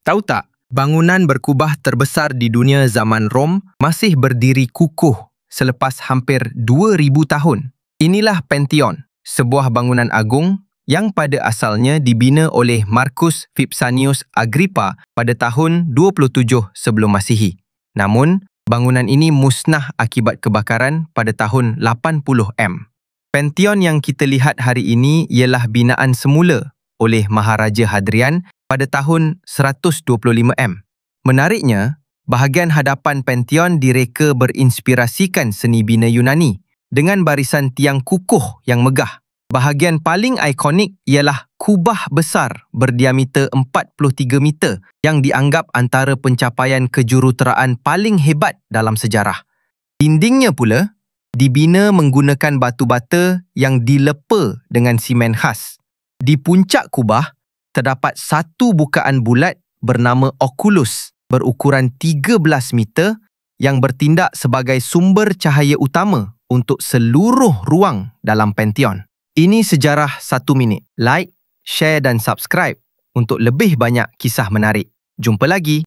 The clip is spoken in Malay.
Tahu tak, bangunan berkubah terbesar di dunia zaman Rom masih berdiri kukuh selepas hampir 2000 tahun. Inilah Pantheon, sebuah bangunan agung yang pada asalnya dibina oleh Marcus Vipsanius Agrippa pada tahun 27 sebelum Masihi. Namun, bangunan ini musnah akibat kebakaran pada tahun 80M. Pantheon yang kita lihat hari ini ialah binaan semula oleh Maharaja Hadrian pada tahun 125M. Menariknya, bahagian hadapan Pantheon direka berinspirasikan seni bina Yunani dengan barisan tiang kukuh yang megah. Bahagian paling ikonik ialah kubah besar berdiameter 43 meter yang dianggap antara pencapaian kejuruteraan paling hebat dalam sejarah. Dindingnya pula dibina menggunakan batu bata yang dilepa dengan simen khas. Di puncak kubah terdapat satu bukaan bulat bernama Oculus berukuran 13 meter yang bertindak sebagai sumber cahaya utama untuk seluruh ruang dalam Pantheon. Ini sejarah 1 minit. Like, share dan subscribe untuk lebih banyak kisah menarik. Jumpa lagi.